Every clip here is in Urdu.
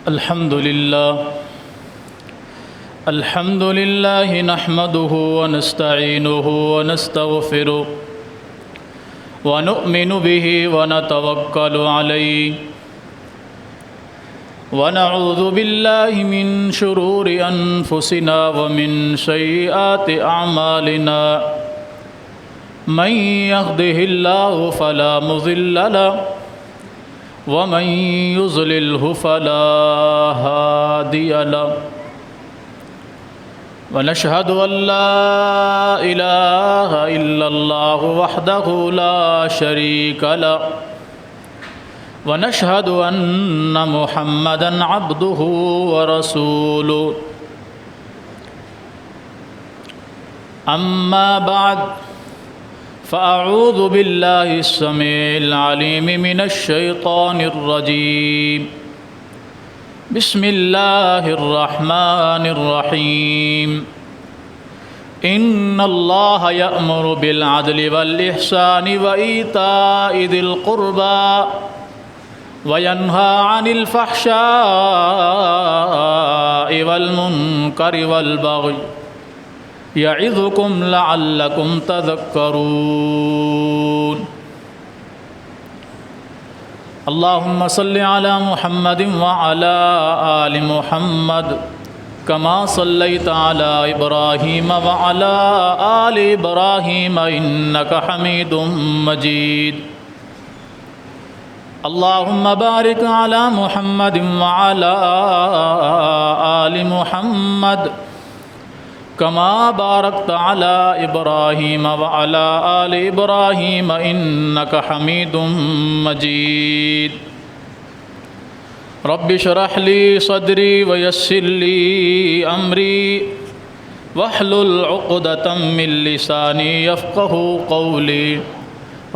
الحمد لله نحمده ونستعينه ونستغفره ونؤمن به ونتوكل عليه ونعوذ بالله من شرور أنفسنا ومن سيئات أعمالنا من يهده الله فلا مضل له ومن يضلله فلا هادي له ونشهد أن لا إله إلا الله وحده لا شريك له ونشهد أن محمدًا عبده ورسوله أما بعد فأعوذ بالله السميع العليم من الشيطان الرجيم بسم الله الرحمن الرحيم إن الله يأمر بالعدل والإحسان وإيتاء ذي القربى وينهى عن الفحشاء والمنكر والبغي يعظكم لعلكم تذكرون اللهم صل على محمد وعلى آل محمد كما صليت على إبراهيم وعلى آل إبراهيم إنك حميد مجيد اللهم بارك على محمد وعلى آل محمد كما باركت على إبراهيم وعلى آل إبراهيم إنك حميد مجيد رب اشرح لي صدري ويسر لي أمري واحلل عقدة من لساني يفقه قولي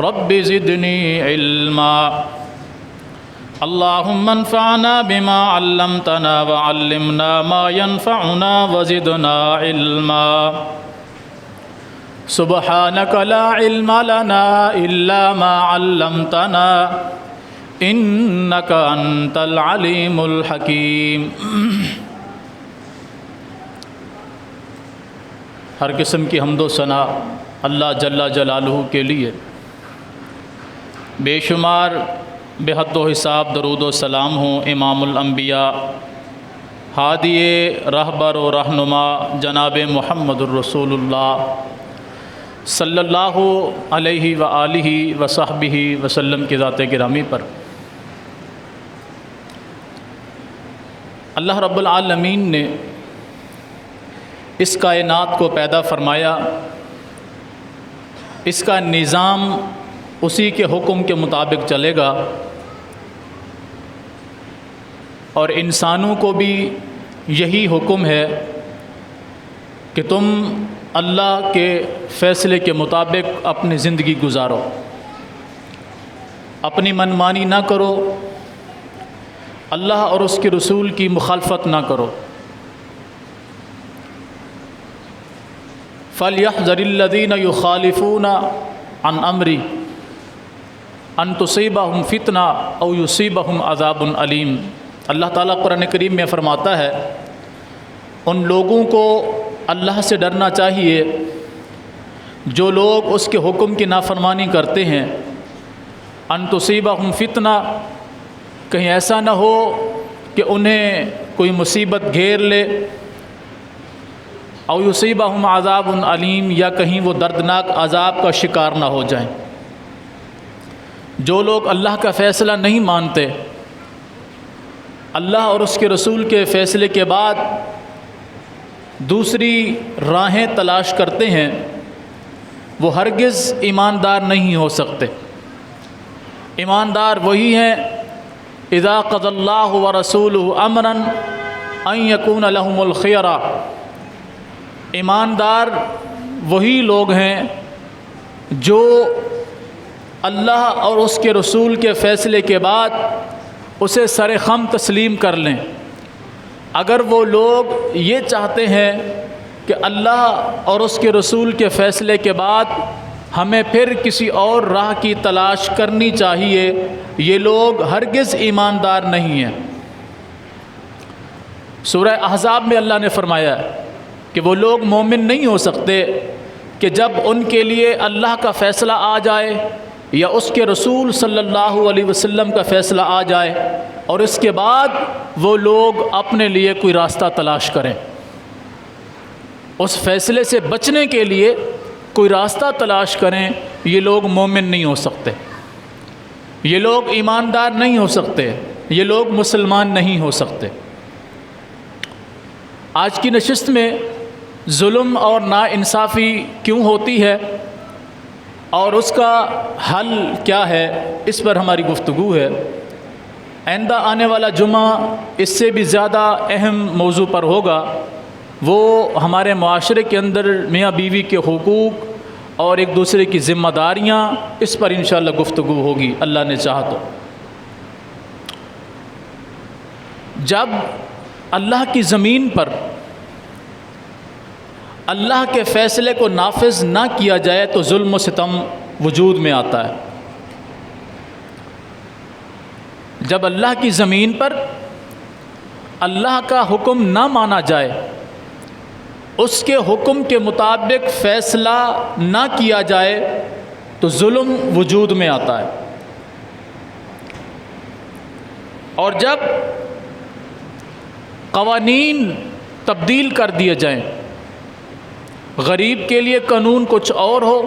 رب زدني علما اللهم انفعنا بما علمتنا وعلمنا ما ينفعنا وزدنا علما سبحانك لا علم لنا إلا ما علمتنا إنك أنت العليم الحكيم ہر قسم کی حمد و ثنا اللہ جل جلالہ کے لیے، بے شمار بے حد و حساب درود و سلام ہوں امام الانبیاء ہادی رہبر و رہنما جناب محمد الرسول اللہ صلی اللہ علیہ وآلہ وصحبہ وسلم کی ذات گرامی پر۔ اللہ رب العالمین نے اس کائنات کو پیدا فرمایا، اس کا نظام اسی کے حکم کے مطابق چلے گا، اور انسانوں کو بھی یہی حکم ہے کہ تم اللہ کے فیصلے کے مطابق اپنی زندگی گزارو، اپنی منمانی نہ کرو، اللہ اور اس کے رسول کی مخالفت نہ کرو۔ فَلْيَحْذَرِ الَّذِينَ يُخَالِفُونَ عَنْ أَمْرِهِ أَن تُصِيبَهُمْ فِتْنَةٌ أَوْ يُصِيبَهُمْ عَذَابٌ أَلِيمٌ۔ اللہ تعالیٰ قرآن کریم میں فرماتا ہے ان لوگوں کو اللہ سے ڈرنا چاہیے جو لوگ اس کے حکم کی نافرمانی کرتے ہیں، ان تصیبہم فتنہ، کہیں ایسا نہ ہو کہ انہیں کوئی مصیبت گھیر لے، او یصیبہم عذاب علیم، یا کہیں وہ دردناک عذاب کا شکار نہ ہو جائیں۔ جو لوگ اللہ کا فیصلہ نہیں مانتے، اللہ اور اس کے رسول کے فیصلے کے بعد دوسری راہیں تلاش کرتے ہیں، وہ ہرگز ایماندار نہیں ہو سکتے۔ ایماندار وہی ہیں اذا قضى اللہ ورسولہ امرا ان یکون لہم الخیرہ، ایماندار وہی لوگ ہیں جو اللہ اور اس کے رسول کے فیصلے کے بعد اسے سر خم تسلیم کر لیں۔ اگر وہ لوگ یہ چاہتے ہیں کہ اللہ اور اس کے رسول کے فیصلے کے بعد ہمیں پھر کسی اور راہ کی تلاش کرنی چاہیے، یہ لوگ ہرگز ایماندار نہیں ہیں۔ سورہ احزاب میں اللہ نے فرمایا کہ وہ لوگ مومن نہیں ہو سکتے کہ جب ان کے لیے اللہ کا فیصلہ آ جائے یا اس کے رسول صلی اللہ علیہ وسلم کا فیصلہ آ جائے اور اس کے بعد وہ لوگ اپنے لیے کوئی راستہ تلاش کریں، اس فیصلے سے بچنے کے لیے کوئی راستہ تلاش کریں، یہ لوگ مومن نہیں ہو سکتے، یہ لوگ ایماندار نہیں ہو سکتے، یہ لوگ مسلمان نہیں ہو سکتے۔ آج کی نشست میں ظلم اور ناانصافی کیوں ہوتی ہے اور اس کا حل کیا ہے، اس پر ہماری گفتگو ہے۔ آئندہ آنے والا جمعہ اس سے بھی زیادہ اہم موضوع پر ہوگا، وہ ہمارے معاشرے کے اندر میاں بیوی کے حقوق اور ایک دوسرے کی ذمہ داریاں، اس پر انشاءاللہ گفتگو ہوگی اللہ نے چاہا تو۔ جب اللہ کی زمین پر اللہ کے فیصلے کو نافذ نہ کیا جائے تو ظلم و ستم وجود میں آتا ہے۔ جب اللہ کی زمین پر اللہ کا حکم نہ مانا جائے، اس کے حکم کے مطابق فیصلہ نہ کیا جائے تو ظلم وجود میں آتا ہے۔ اور جب قوانین تبدیل کر دیے جائیں، غریب کے لیے قانون کچھ اور ہو،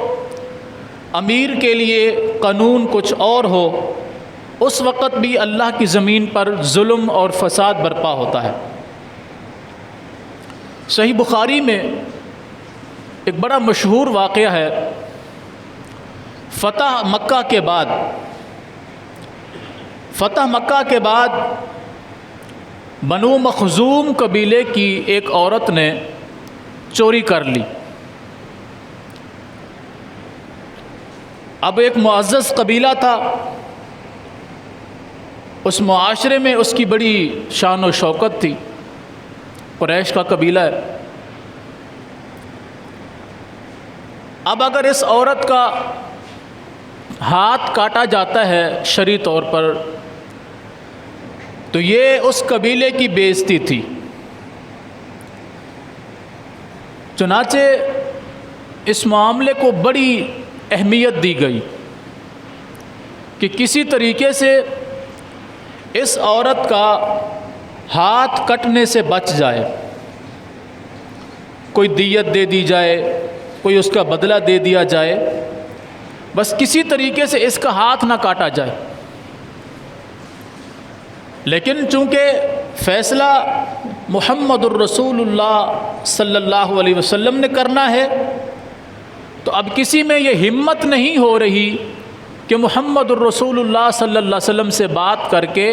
امیر کے لیے قانون کچھ اور ہو، اس وقت بھی اللہ کی زمین پر ظلم اور فساد برپا ہوتا ہے۔ صحیح بخاری میں ایک بڑا مشہور واقعہ ہے۔ فتح مکہ کے بعد بنو مخزوم قبیلے کی ایک عورت نے چوری کر لی۔ اب ایک معزز قبیلہ تھا، اس معاشرے میں اس کی بڑی شان و شوکت تھی، قریش کا قبیلہ ہے۔ اب اگر اس عورت کا ہاتھ کاٹا جاتا ہے شرعی طور پر تو یہ اس قبیلے کی بے عزتی تھی۔ چنانچہ اس معاملے کو بڑی اہمیت دی گئی کہ کسی طریقے سے اس عورت کا ہاتھ کٹنے سے بچ جائے، کوئی دیت دے دی جائے، کوئی اس کا بدلہ دے دیا جائے، بس کسی طریقے سے اس کا ہاتھ نہ کاٹا جائے۔ لیکن چونکہ فیصلہ محمد الرسول اللہ صلی اللہ علیہ وسلم نے کرنا ہے تو اب کسی میں یہ ہمت نہیں ہو رہی کہ محمد الرسول اللہ صلی اللہ علیہ وسلم سے بات کر کے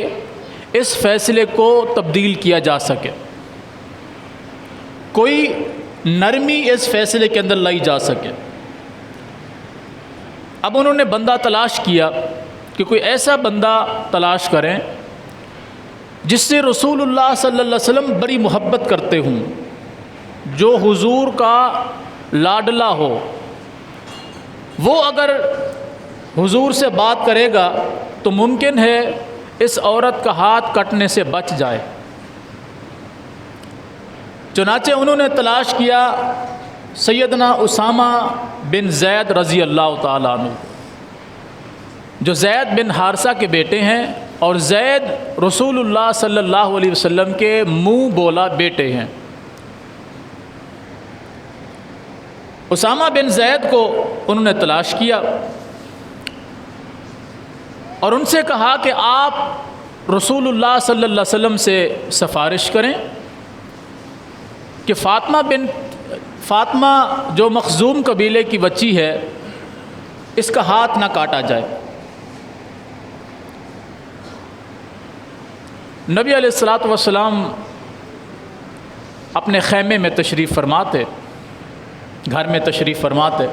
اس فیصلے کو تبدیل کیا جا سکے، کوئی نرمی اس فیصلے کے اندر لائی جا سکے۔ اب انہوں نے بندہ تلاش کیا کہ کوئی ایسا بندہ تلاش کریں جس سے رسول اللہ صلی اللہ علیہ وسلم بڑی محبت کرتے ہوں، جو حضور کا لاڈلا ہو، وہ اگر حضور سے بات کرے گا تو ممکن ہے اس عورت کا ہاتھ کٹنے سے بچ جائے۔ چنانچہ انہوں نے تلاش کیا سیدنا اسامہ بن زید رضی اللہ تعالیٰ عنہ، جو زید بن حارثہ کے بیٹے ہیں اور زید رسول اللہ صلی اللہ علیہ وسلم کے منہ بولا بیٹے ہیں۔ اسامہ بن زید کو انہوں نے تلاش کیا اور ان سے کہا کہ آپ رسول اللہ صلی اللہ علیہ وسلم سے سفارش کریں کہ فاطمہ جو مخزوم قبیلے کی بچی ہے اس کا ہاتھ نہ کاٹا جائے۔ نبی علیہ الصلاۃ والسلام اپنے خیمے میں تشریف فرماتے، گھر میں تشریف فرماتے،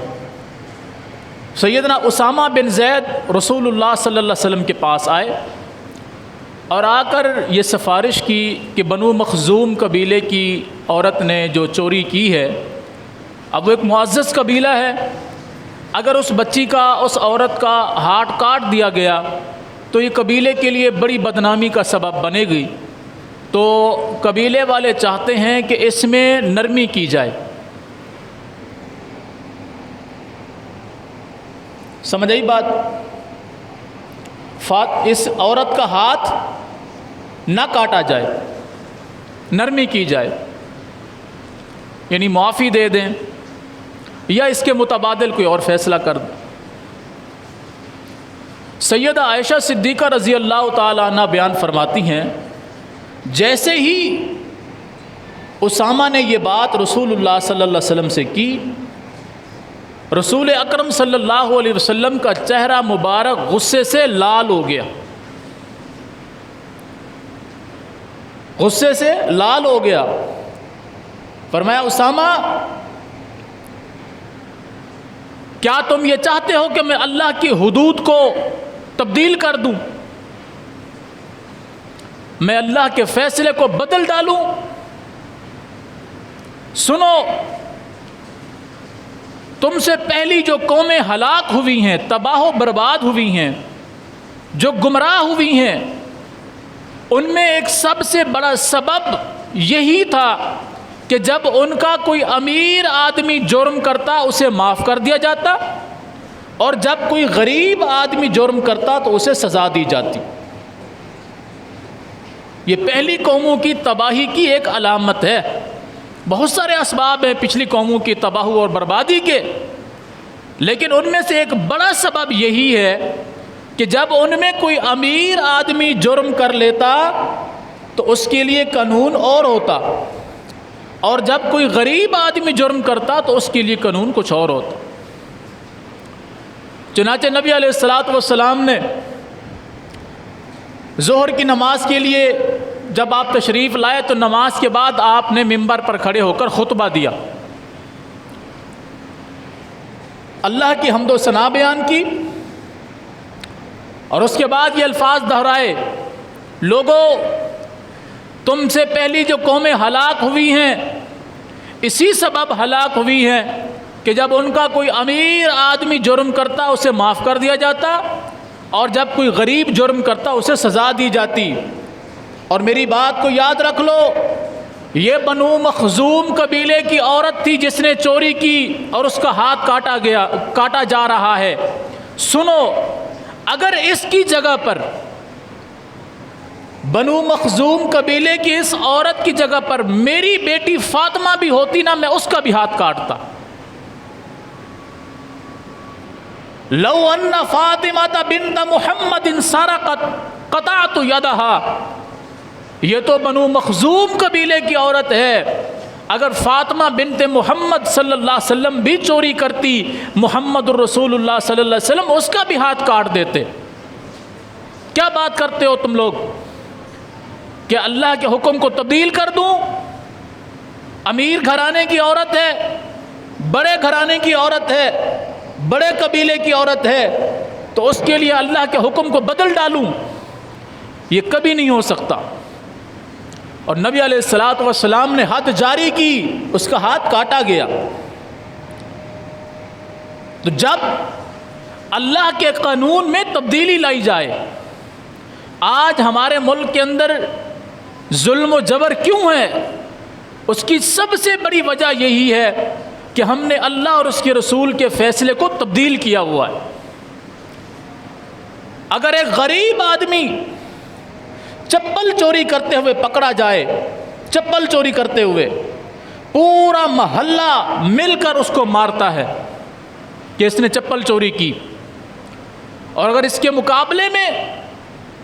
سیدنا اسامہ بن زید رسول اللہ صلی اللہ علیہ وسلم کے پاس آئے اور آ کر یہ سفارش کی کہ بنو مخزوم قبیلے کی عورت نے جو چوری کی ہے، اب وہ ایک معزز قبیلہ ہے، اگر اس بچی کا، اس عورت کا ہاتھ کاٹ دیا گیا تو یہ قبیلے کے لیے بڑی بدنامی کا سبب بنے گی، تو قبیلے والے چاہتے ہیں کہ اس میں نرمی کی جائے. سمجھ آئی بات؟ اس عورت کا ہاتھ نہ کاٹا جائے، نرمی کی جائے، یعنی معافی دے دیں یا اس کے متبادل کوئی اور فیصلہ کر دیں. سیدہ عائشہ صدیقہ رضی اللہ تعالی عنہ بیان فرماتی ہیں، جیسے ہی اسامہ نے یہ بات رسول اللہ صلی اللہ علیہ وسلم سے کی، رسول اکرم صلی اللہ علیہ وسلم کا چہرہ مبارک غصے سے لال ہو گیا، غصے سے لال ہو گیا. فرمایا اسامہ کیا تم یہ چاہتے ہو کہ میں اللہ کی حدود کو تبدیل کر دوں، میں اللہ کے فیصلے کو بدل ڈالوں؟ سنو، تم سے پہلی جو قومیں ہلاک ہوئی ہیں، تباہ و برباد ہوئی ہیں، جو گمراہ ہوئی ہیں، ان میں ایک سب سے بڑا سبب یہی تھا کہ جب ان کا کوئی امیر آدمی جرم کرتا اسے معاف کر دیا جاتا، اور جب کوئی غریب آدمی جرم کرتا تو اسے سزا دی جاتی. یہ پہلی قوموں کی تباہی کی ایک علامت ہے. بہت سارے اسباب ہیں پچھلی قوموں کی تباہی اور بربادی کے، لیکن ان میں سے ایک بڑا سبب یہی ہے کہ جب ان میں کوئی امیر آدمی جرم کر لیتا تو اس کے لیے قانون اور ہوتا، اور جب کوئی غریب آدمی جرم کرتا تو اس کے لیے قانون کچھ اور ہوتا. چنانچہ نبی علیہ الصلوۃ والسلام نے ظہر کی نماز کے لیے جب آپ تشریف لائے تو نماز کے بعد آپ نے ممبر پر کھڑے ہو کر خطبہ دیا، اللہ کی حمد و ثنا بیان کی، اور اس کے بعد یہ الفاظ دہرائے، لوگوں تم سے پہلی جو قومیں ہلاک ہوئی ہیں اسی سبب ہلاک ہوئی ہیں کہ جب ان کا کوئی امیر آدمی جرم کرتا اسے معاف کر دیا جاتا، اور جب کوئی غریب جرم کرتا اسے سزا دی جاتی. اور میری بات کو یاد رکھ لو، یہ بنو مخزوم قبیلے کی عورت تھی جس نے چوری کی اور اس کا ہاتھ کاٹا جا رہا ہے. سنو، اگر اس کی جگہ پر بنو مخزوم قبیلے کی اس عورت کی جگہ پر میری بیٹی فاطمہ بھی ہوتی نا، میں اس کا بھی ہاتھ کاٹتا. لو ان فاطمہ بنت محمد سرقت قطعت یدہا. یہ تو بنو مخزوم قبیلے کی عورت ہے، اگر فاطمہ بنت محمد صلی اللہ علیہ وسلم بھی چوری کرتی، محمد الرسول اللہ صلی اللہ علیہ وسلم اس کا بھی ہاتھ کاٹ دیتے. کیا بات کرتے ہو تم لوگ کہ اللہ کے حکم کو تبدیل کر دوں؟ امیر گھرانے کی عورت ہے، بڑے گھرانے کی عورت ہے، بڑے قبیلے کی عورت ہے، تو اس کے لیے اللہ کے حکم کو بدل ڈالوں؟ یہ کبھی نہیں ہو سکتا. اور نبی علیہ الصلوۃ والسلام نے حد جاری کی، اس کا ہاتھ کاٹا گیا. تو جب اللہ کے قانون میں تبدیلی لائی جائے، آج ہمارے ملک کے اندر ظلم و جبر کیوں ہے؟ اس کی سب سے بڑی وجہ یہی ہے کہ ہم نے اللہ اور اس کے رسول کے فیصلے کو تبدیل کیا ہوا ہے. اگر ایک غریب آدمی چپل چوری کرتے ہوئے پکڑا جائے، چپل چوری کرتے ہوئے، پورا محلہ مل کر اس کو مارتا ہے کہ اس نے چپل چوری کی. اور اگر اس کے مقابلے میں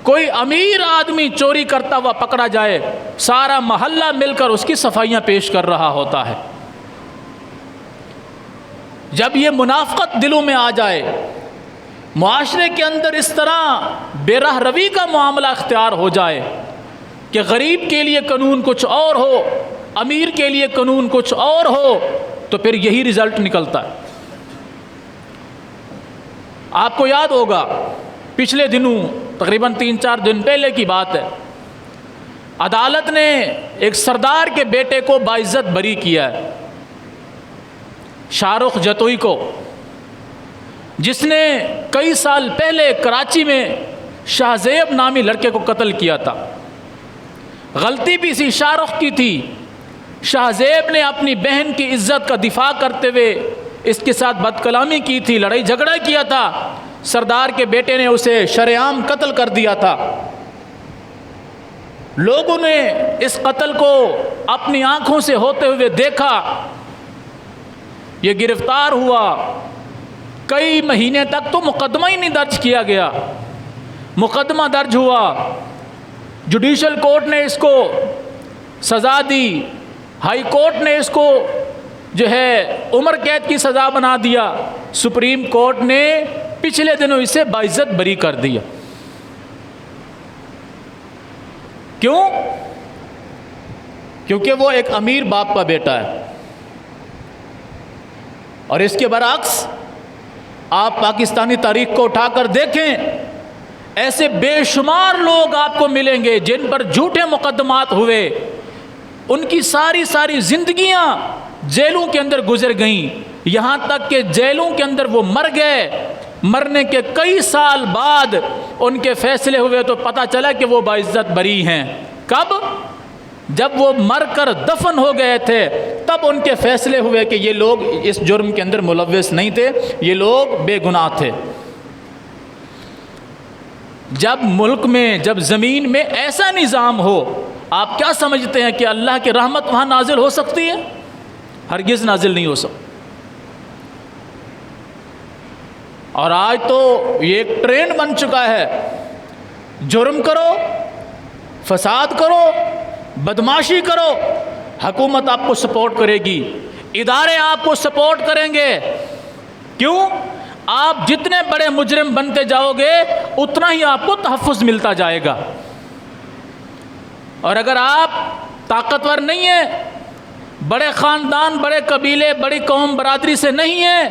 کوئی امیر آدمی چوری کرتا ہوا پکڑا جائے، سارا محلہ مل کر اس کی صفائیاں پیش کر رہا ہوتا ہے. جب یہ منافقت دلوں میں آ جائے، معاشرے کے اندر اس طرح بے راہ روی کا معاملہ اختیار ہو جائے کہ غریب کے لیے قانون کچھ اور ہو، امیر کے لیے قانون کچھ اور ہو، تو پھر یہی رزلٹ نکلتا ہے. آپ کو یاد ہوگا پچھلے دنوں، تقریباً 3-4 دن پہلے کی بات ہے، عدالت نے ایک سردار کے بیٹے کو باعزت بری کیا ہے، شاہ رخ جتوئی کو، جس نے کئی سال پہلے کراچی میں شاہ زیب نامی لڑکے کو قتل کیا تھا. غلطی بھی اسی شاہ رخ کی تھی. شاہ زیب نے اپنی بہن کی عزت کا دفاع کرتے ہوئے اس کے ساتھ بد کلامی کی تھی، لڑائی جھگڑا کیا تھا. سردار کے بیٹے نے اسے شرعام قتل کر دیا تھا. لوگوں نے اس قتل کو اپنی آنکھوں سے ہوتے ہوئے دیکھا. یہ گرفتار ہوا، کئی مہینے تک تو مقدمہ ہی نہیں درج کیا گیا. مقدمہ درج ہوا، جوڈیشل کورٹ نے اس کو سزا دی، ہائی کورٹ نے اس کو جو ہے عمر قید کی سزا بنا دیا، سپریم کورٹ نے پچھلے دنوں اسے باعزت بری کر دیا. کیوں؟ کیونکہ وہ ایک امیر باپ کا بیٹا ہے. اور اس کے برعکس آپ پاکستانی تاریخ کو اٹھا کر دیکھیں، ایسے بے شمار لوگ آپ کو ملیں گے جن پر جھوٹے مقدمات ہوئے، ان کی ساری زندگیاں جیلوں کے اندر گزر گئیں، یہاں تک کہ جیلوں کے اندر وہ مر گئے. مرنے کے کئی سال بعد ان کے فیصلے ہوئے تو پتہ چلا کہ وہ باعزت بری ہیں. کب؟ جب وہ مر کر دفن ہو گئے تھے تب ان کے فیصلے ہوئے کہ یہ لوگ اس جرم کے اندر ملوث نہیں تھے، یہ لوگ بے گناہ تھے. جب ملک میں، جب زمین میں ایسا نظام ہو، آپ کیا سمجھتے ہیں کہ اللہ کی رحمت وہاں نازل ہو سکتی ہے؟ ہرگز نازل نہیں ہو سکتی. اور آج تو یہ ایک ٹرینڈ بن چکا ہے، جرم کرو، فساد کرو، بدماشی کرو، حکومت آپ کو سپورٹ کرے گی، ادارے آپ کو سپورٹ کریں گے. کیوں؟ آپ جتنے بڑے مجرم بنتے جاؤ گے اتنا ہی آپ کو تحفظ ملتا جائے گا. اور اگر آپ طاقتور نہیں ہیں، بڑے خاندان، بڑے قبیلے، بڑی قوم برادری سے نہیں ہیں،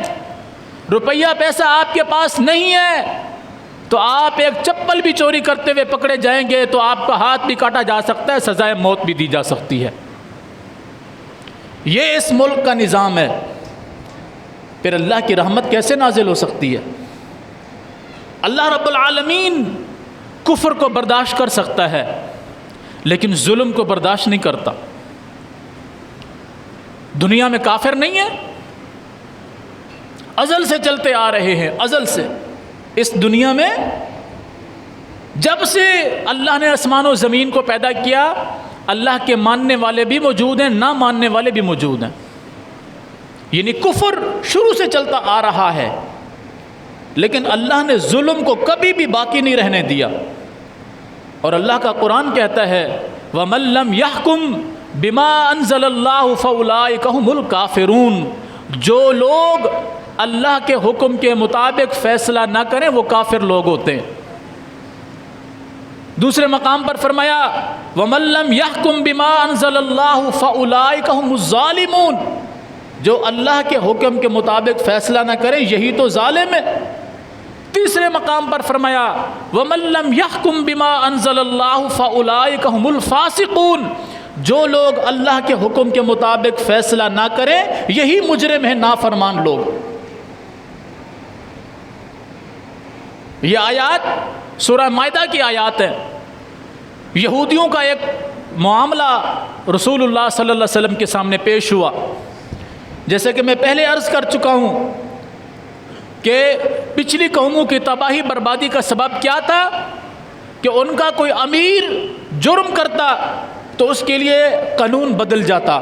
روپیہ پیسہ آپ کے پاس نہیں ہے، تو آپ ایک چپل بھی چوری کرتے ہوئے پکڑے جائیں گے تو آپ کا ہاتھ بھی کاٹا جا سکتا ہے، سزائے موت بھی دی جا سکتی ہے. یہ اس ملک کا نظام ہے. پھر اللہ کی رحمت کیسے نازل ہو سکتی ہے؟ اللہ رب العالمین کفر کو برداشت کر سکتا ہے لیکن ظلم کو برداشت نہیں کرتا. دنیا میں کافر نہیں ہے، ازل سے چلتے آ رہے ہیں، ازل سے. اس دنیا میں جب سے اللہ نے آسمان و زمین کو پیدا کیا، اللہ کے ماننے والے بھی موجود ہیں، نہ ماننے والے بھی موجود ہیں. یعنی کفر شروع سے چلتا آ رہا ہے، لیکن اللہ نے ظلم کو کبھی بھی باقی نہیں رہنے دیا. اور اللہ کا قرآن کہتا ہے وَمَن لَّمْ يَحْكُمْ بِمَا أَنزَلَ اللَّهُ فَأُولَٰئِكَ هُمُ الْكَافِرُونَ. جو لوگ اللہ کے حکم کے مطابق فیصلہ نہ کریں وہ کافر لوگ ہوتے ہیں. دوسرے مقام پر فرمایا وَمَن لَّمْ يَحْكُمْ بِمَا أَنزَلَ اللَّهُ فَأُولَٰئِكَ هُمُ الظَّالِمُونَ. جو اللہ کے حکم کے مطابق فیصلہ نہ کریں یہی تو ظالم ہے. تیسرے مقام پر فرمایا وَمَن لَّمْ يَحْكُمْ بِمَا أَنزَلَ اللَّهُ فَأُولَٰئِكَ هُمُ الْفَاسِقُونَ. جو لوگ اللہ کے حکم کے مطابق فیصلہ نہ کریں یہی مجرم ہیں، نافرمان لوگ. یہ آیات سورہ مائدہ کی آیات ہیں. یہودیوں کا ایک معاملہ رسول اللہ صلی اللہ علیہ وسلم کے سامنے پیش ہوا. جیسے کہ میں پہلے عرض کر چکا ہوں کہ پچھلی قوموں کی تباہی بربادی کا سبب کیا تھا کہ ان کا کوئی امیر جرم کرتا تو اس کے لیے قانون بدل جاتا.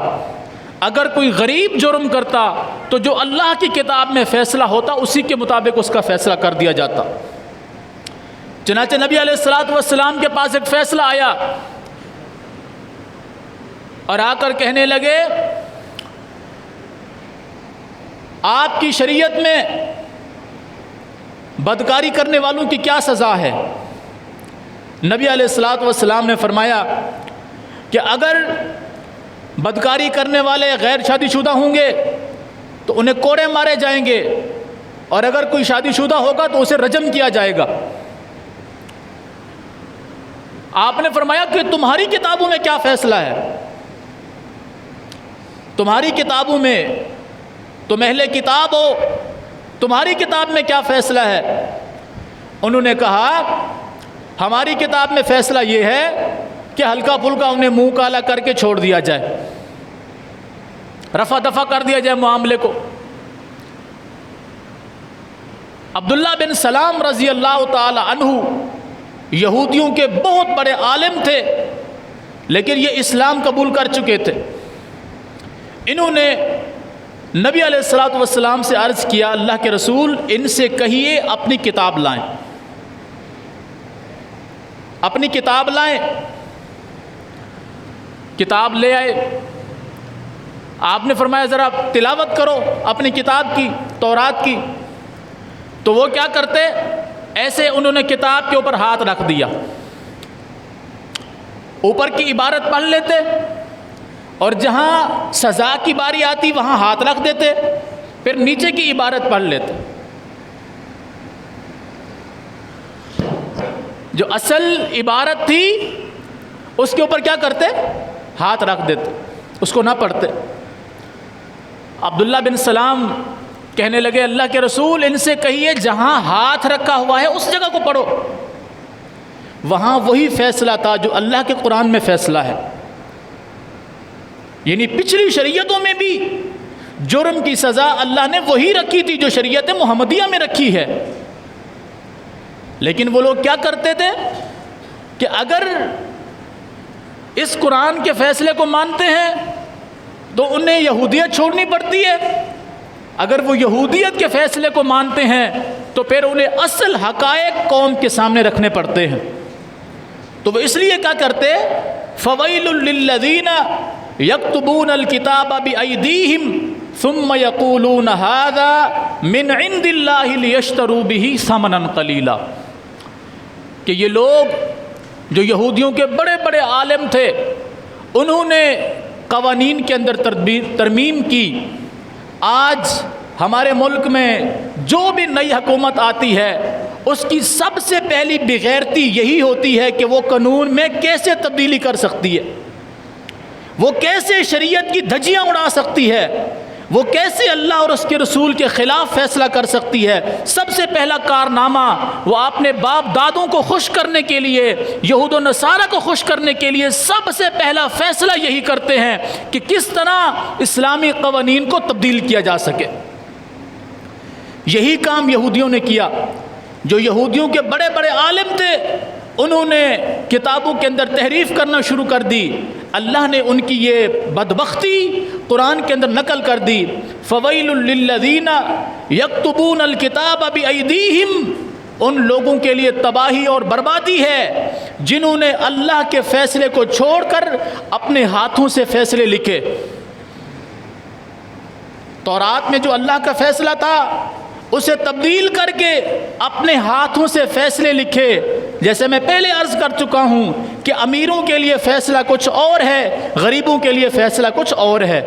اگر کوئی غریب جرم کرتا تو جو اللہ کی کتاب میں فیصلہ ہوتا اسی کے مطابق اس کا فیصلہ کر دیا جاتا. چنانچہ نبی علیہ الصلوۃ والسلام کے پاس ایک فیصلہ آیا اور آ کر کہنے لگے آپ کی شریعت میں بدکاری کرنے والوں کی کیا سزا ہے؟ نبی علیہ الصلوۃ والسلام نے فرمایا کہ اگر بدکاری کرنے والے غیر شادی شدہ ہوں گے تو انہیں کوڑے مارے جائیں گے، اور اگر کوئی شادی شدہ ہوگا تو اسے رجم کیا جائے گا. آپ نے فرمایا کہ تمہاری کتابوں میں کیا فیصلہ ہے؟ تمہاری کتابوں میں، تم اہل کتاب ہو، تمہاری کتاب میں کیا فیصلہ ہے؟ انہوں نے کہا ہماری کتاب میں فیصلہ یہ ہے کہ ہلکا پھلکا انہیں منہ کالا کر کے چھوڑ دیا جائے، رفع دفع کر دیا جائے معاملے کو۔ عبداللہ بن سلام رضی اللہ تعالی عنہ یہودیوں کے بہت بڑے عالم تھے، لیکن یہ اسلام قبول کر چکے تھے۔ انہوں نے نبی علیہ الصلوۃ والسلام سے عرض کیا، اللہ کے رسول ان سے کہیے اپنی کتاب لائیں، اپنی کتاب لائیں۔ کتاب لے آئے، آپ نے فرمایا ذرا تلاوت کرو اپنی کتاب کی، تورات کی۔ تو وہ کیا کرتے، ایسے انہوں نے کتاب کے اوپر ہاتھ رکھ دیا، اوپر کی عبارت پڑھ لیتے، اور جہاں سزا کی باری آتی وہاں ہاتھ رکھ دیتے، پھر نیچے کی عبارت پڑھ لیتے۔ جو اصل عبارت تھی اس کے اوپر کیا کرتے، ہاتھ رکھ دیتے، اس کو نہ پڑھتے۔ عبداللہ بن سلام کہنے لگے، اللہ کے رسول ان سے کہیے جہاں ہاتھ رکھا ہوا ہے اس جگہ کو پڑھو، وہاں وہی فیصلہ تھا جو اللہ کے قرآن میں فیصلہ ہے۔ یعنی پچھلی شریعتوں میں بھی جرم کی سزا اللہ نے وہی رکھی تھی جو شریعت محمدیہ میں رکھی ہے، لیکن وہ لوگ کیا کرتے تھے کہ اگر اس قرآن کے فیصلے کو مانتے ہیں تو انہیں یہودیت چھوڑنی پڑتی ہے، اگر وہ یہودیت کے فیصلے کو مانتے ہیں تو پھر انہیں اصل حقائق قوم کے سامنے رکھنے پڑتے ہیں۔ تو وہ اس لیے کیا کرتے، فَوَيْلٌ لِّلَّذِينَ يَكْتُبُونَ الْكِتَابَ بِأَيْدِيهِمْ ثُمَّ يَقُولُونَ هَذَا مِنْ عِنْدِ اللَّهِ لِيَشْتَرُوا بِهِ ثَمَنًا قَلِيلًا، کہ یہ لوگ جو یہودیوں کے بڑے بڑے عالم تھے، انہوں نے قوانین کے اندر ترمیم کی۔ آج ہمارے ملک میں جو بھی نئی حکومت آتی ہے اس کی سب سے پہلی بغیرتی یہی ہوتی ہے کہ وہ قانون میں کیسے تبدیلی کر سکتی ہے، وہ کیسے شریعت کی دھجیاں اڑا سکتی ہے، وہ کیسے اللہ اور اس کے رسول کے خلاف فیصلہ کر سکتی ہے۔ سب سے پہلا کارنامہ وہ اپنے باپ دادوں کو خوش کرنے کے لیے، یہود و نصارہ کو خوش کرنے کے لیے سب سے پہلا فیصلہ یہی کرتے ہیں کہ کس طرح اسلامی قوانین کو تبدیل کیا جا سکے۔ یہی کام یہودیوں نے کیا۔ جو یہودیوں کے بڑے بڑے عالم تھے انہوں نے کتابوں کے اندر تحریف کرنا شروع کر دی، اللہ نے ان کی یہ بدبختی قرآن کے اندر نقل کر دی۔ فَوَيْلٌ لِّلَّذِينَ يَكْتُبُونَ الْكِتَابَ بِأَيْدِيهِمْ، ان لوگوں کے لیے تباہی اور بربادی ہے جنہوں نے اللہ کے فیصلے کو چھوڑ کر اپنے ہاتھوں سے فیصلے لکھے۔ تورات میں جو اللہ کا فیصلہ تھا اسے تبدیل کر کے اپنے ہاتھوں سے فیصلے لکھے۔ جیسے میں پہلے عرض کر چکا ہوں کہ امیروں کے لیے فیصلہ کچھ اور ہے، غریبوں کے لیے فیصلہ کچھ اور ہے۔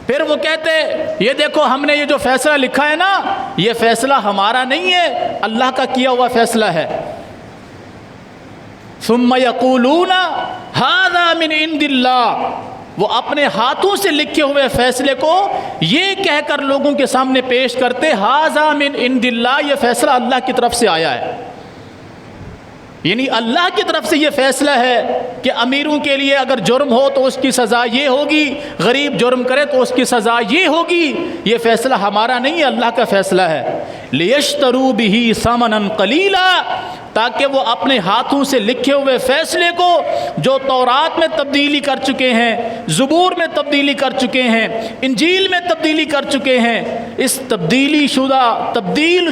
پھر وہ کہتے یہ دیکھو ہم نے یہ جو فیصلہ لکھا ہے نا، یہ فیصلہ ہمارا نہیں ہے، اللہ کا کیا ہوا فیصلہ ہے۔ ثم یقولون ھذا من عند اللہ، وہ اپنے ہاتھوں سے لکھے ہوئے فیصلے کو یہ کہہ کر لوگوں کے سامنے پیش کرتے، ھذا من عند اللہ، یہ فیصلہ اللہ کی طرف سے آیا ہے۔ یعنی اللہ کی طرف سے یہ فیصلہ ہے کہ امیروں کے لیے اگر جرم ہو تو اس کی سزا یہ ہوگی، غریب جرم کرے تو اس کی سزا یہ ہوگی۔ یہ فیصلہ ہمارا نہیں ہے، اللہ کا فیصلہ ہے۔ لِيَشْتَرُوا بِهِ ثَمَنًا قَلِيلًا، تاکہ وہ اپنے ہاتھوں سے لکھے ہوئے فیصلے کو جو تورات میں تبدیلی کر چکے ہیں، زبور میں تبدیلی کر چکے ہیں، انجیل میں تبدیلی کر چکے ہیں، اس تبدیل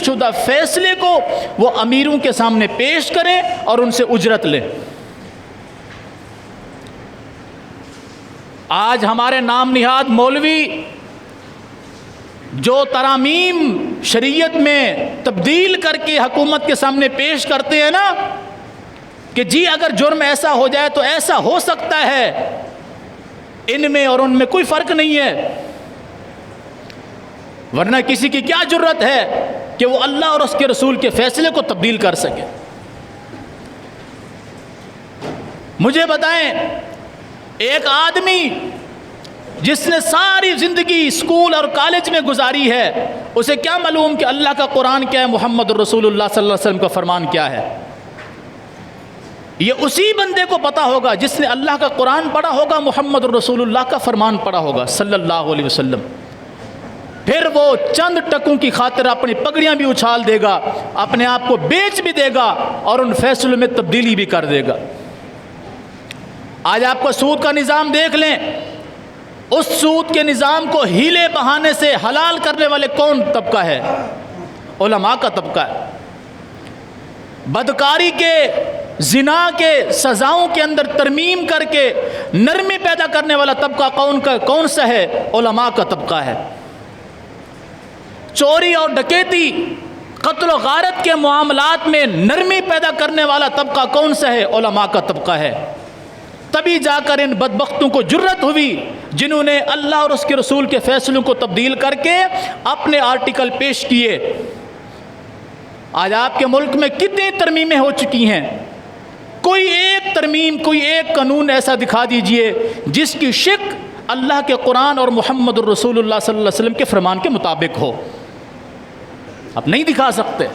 شدہ فیصلے کو وہ امیروں کے سامنے پیش کریں اور ان سے اجرت لیں۔ آج ہمارے نام نہاد مولوی جو ترامیم شریعت میں تبدیل کر کے حکومت کے سامنے پیش کرتے ہیں نا کہ جی اگر جرم ایسا ہو جائے تو ایسا ہو سکتا ہے، ان میں اور ان میں کوئی فرق نہیں ہے، ورنہ کسی کی کیا جرت ہے کہ وہ اللہ اور اس کے رسول کے فیصلے کو تبدیل کر سکے۔ مجھے بتائیں، ایک آدمی جس نے ساری زندگی اسکول اور کالج میں گزاری ہے، اسے کیا معلوم کہ اللہ کا قرآن کیا ہے، محمد رسول اللہ صلی اللہ علیہ وسلم کا فرمان کیا ہے؟ یہ اسی بندے کو پتہ ہوگا جس نے اللہ کا قرآن پڑھا ہوگا، محمد رسول اللہ کا فرمان پڑھا ہوگا صلی اللہ علیہ وسلم۔ پھر وہ چند ٹکوں کی خاطر اپنی پگڑیاں بھی اچھال دے گا، اپنے آپ کو بیچ بھی دے گا اور ان فیصلوں میں تبدیلی بھی کر دے گا۔ آج آپ کو سود کا نظام دیکھ لیں، اس سود کے نظام کو ہیلے بہانے سے حلال کرنے والے کون طبقہ ہے؟ علماء کا طبقہ ہے۔ بدکاری کے، زنا کے سزاؤں کے اندر ترمیم کر کے نرمی پیدا کرنے والا طبقہ کون سا ہے؟ علماء کا طبقہ ہے۔ چوری اور ڈکیتی، قتل و غارت کے معاملات میں نرمی پیدا کرنے والا طبقہ کون سا ہے؟ علماء کا طبقہ ہے۔ تبھی جا کر ان بدبختوں کو جرأت ہوئی جنہوں نے اللہ اور اس کے رسول کے فیصلوں کو تبدیل کر کے اپنے آرٹیکل پیش کیے۔ آج آپ کے ملک میں کتنی ترمیمیں ہو چکی ہیں، کوئی ایک ترمیم، کوئی ایک قانون ایسا دکھا دیجئے جس کی شق اللہ کے قرآن اور محمد الرسول اللہ صلی اللہ علیہ وسلم کے فرمان کے مطابق ہو۔ آپ نہیں دکھا سکتے۔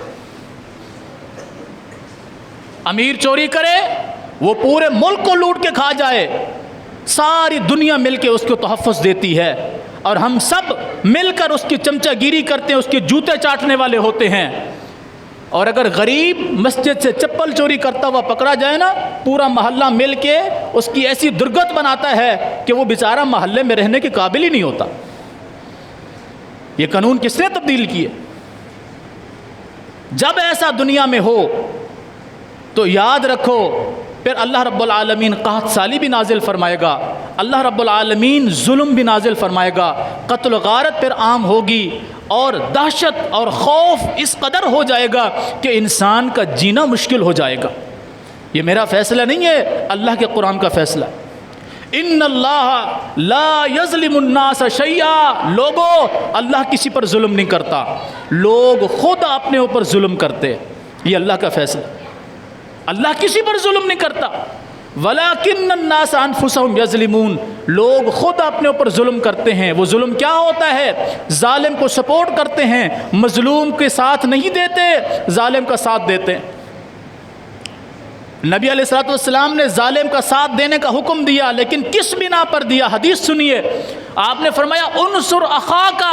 امیر چوری کرے، وہ پورے ملک کو لوٹ کے کھا جائے، ساری دنیا مل کے اس کو تحفظ دیتی ہے، اور ہم سب مل کر اس کی چمچہ گیری کرتے ہیں، اس کے جوتے چاٹنے والے ہوتے ہیں۔ اور اگر غریب مسجد سے چپل چوری کرتا ہوا پکڑا جائے نا، پورا محلہ مل کے اس کی ایسی درگت بناتا ہے کہ وہ بیچارہ محلے میں رہنے کے قابل ہی نہیں ہوتا۔ یہ قانون کس نے تبدیل کیے؟ جب ایسا دنیا میں ہو تو یاد رکھو پھر اللہ رب العالمین قحط سالی بھی نازل فرمائے گا، اللہ رب العالمین ظلم بھی نازل فرمائے گا، قتل و غارت پھر عام ہوگی، اور دہشت اور خوف اس قدر ہو جائے گا کہ انسان کا جینا مشکل ہو جائے گا۔ یہ میرا فیصلہ نہیں ہے، اللہ کے قرآن کا فیصلہ۔ ان اللہ لا یظلم الناس شیئا، لوگوں، اللہ کسی پر ظلم نہیں کرتا، لوگ خود اپنے اوپر ظلم کرتے، یہ اللہ کا فیصلہ۔ اللہ کسی پر ظلم نہیں کرتا، وَلَكِنَّ النَّاسَ أَنفُسَهُمْ يَظْلِمُونَ، لوگ خود اپنے اوپر ظلم کرتے ہیں۔ وہ ظلم کیا ہوتا ہے؟ ظالم کو سپورٹ کرتے ہیں، مظلوم کے ساتھ نہیں دیتے، ظالم کا ساتھ دیتے ہیں۔ نبی علیہ الصلوۃ والسلام نے ظالم کا ساتھ دینے کا حکم دیا، لیکن کس بنا پر دیا؟ حدیث سنیے، آپ نے فرمایا انصر اخاک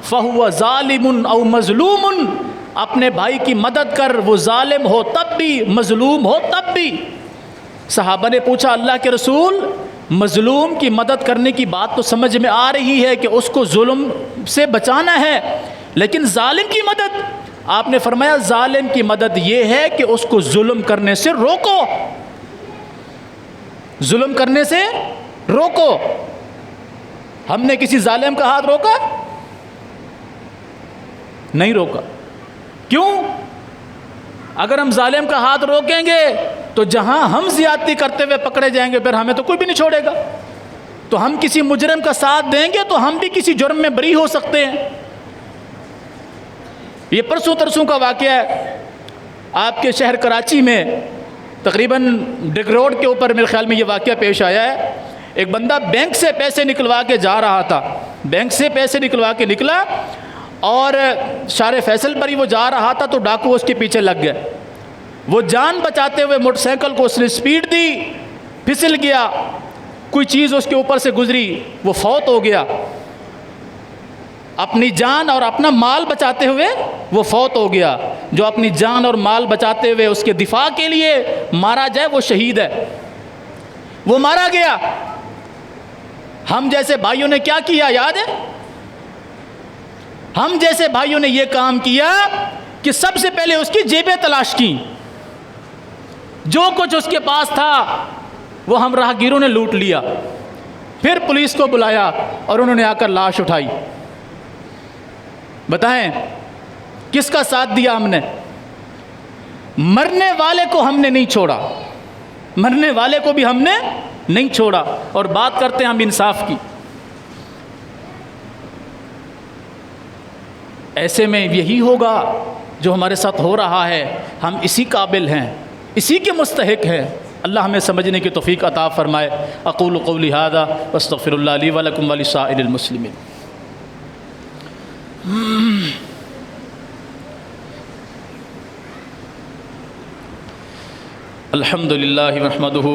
فہو ظالم او مظلوم، اپنے بھائی کی مدد کر، وہ ظالم ہو تب بھی، مظلوم ہو تب بھی۔ صحابہ نے پوچھا اللہ کے رسول، مظلوم کی مدد کرنے کی بات تو سمجھ میں آ رہی ہے کہ اس کو ظلم سے بچانا ہے، لیکن ظالم کی مدد؟ آپ نے فرمایا ظالم کی مدد یہ ہے کہ اس کو ظلم کرنے سے روکو، ظلم کرنے سے روکو۔ ہم نے کسی ظالم کا ہاتھ روکا؟ نہیں روکا۔ کیوں؟ اگر ہم ظالم کا ہاتھ روکیں گے تو جہاں ہم زیادتی کرتے ہوئے پکڑے جائیں گے پھر ہمیں تو کوئی بھی نہیں چھوڑے گا۔ تو ہم کسی مجرم کا ساتھ دیں گے تو ہم بھی کسی جرم میں بری ہو سکتے ہیں۔ یہ پرسوں ترسوں کا واقعہ ہے، آپ کے شہر کراچی میں تقریباً ڈگ روڈ کے اوپر میرے خیال میں یہ واقعہ پیش آیا ہے۔ ایک بندہ بینک سے پیسے نکلوا کے جا رہا تھا، بینک سے پیسے نکلوا کے نکلا اور شارع فیصل پر ہی وہ جا رہا تھا تو ڈاکو اس کے پیچھے لگ گئے۔ وہ جان بچاتے ہوئے موٹر سائیکل کو اس نے سپیڈ دی، پھسل گیا، کوئی چیز اس کے اوپر سے گزری، وہ فوت ہو گیا۔ اپنی جان اور اپنا مال بچاتے ہوئے وہ فوت ہو گیا۔ جو اپنی جان اور مال بچاتے ہوئے اس کے دفاع کے لیے مارا جائے وہ شہید ہے، وہ مارا گیا۔ ہم جیسے بھائیوں نے کیا کیا یاد ہے؟ ہم جیسے بھائیوں نے یہ کام کیا کہ سب سے پہلے اس کی جیبیں تلاش کی، جو کچھ اس کے پاس تھا وہ ہم راہگیروں نے لوٹ لیا، پھر پولیس کو بلایا اور انہوں نے آ کر لاش اٹھائی۔ بتائیں کس کا ساتھ دیا ہم نے؟ مرنے والے کو ہم نے نہیں چھوڑا، مرنے والے کو بھی ہم نے نہیں چھوڑا۔ اور بات کرتے ہیں ہم انصاف کی، ایسے میں یہی ہوگا جو ہمارے ساتھ ہو رہا ہے، ہم اسی قابل ہیں، اسی کے مستحق ہیں۔ اللہ ہمیں سمجھنے کی توفیق عطا فرمائے۔ اقول قولی ھذا واستغفر اللہ لی ولکم ولسائر المسلمین۔ الحمد للہ نحمدہ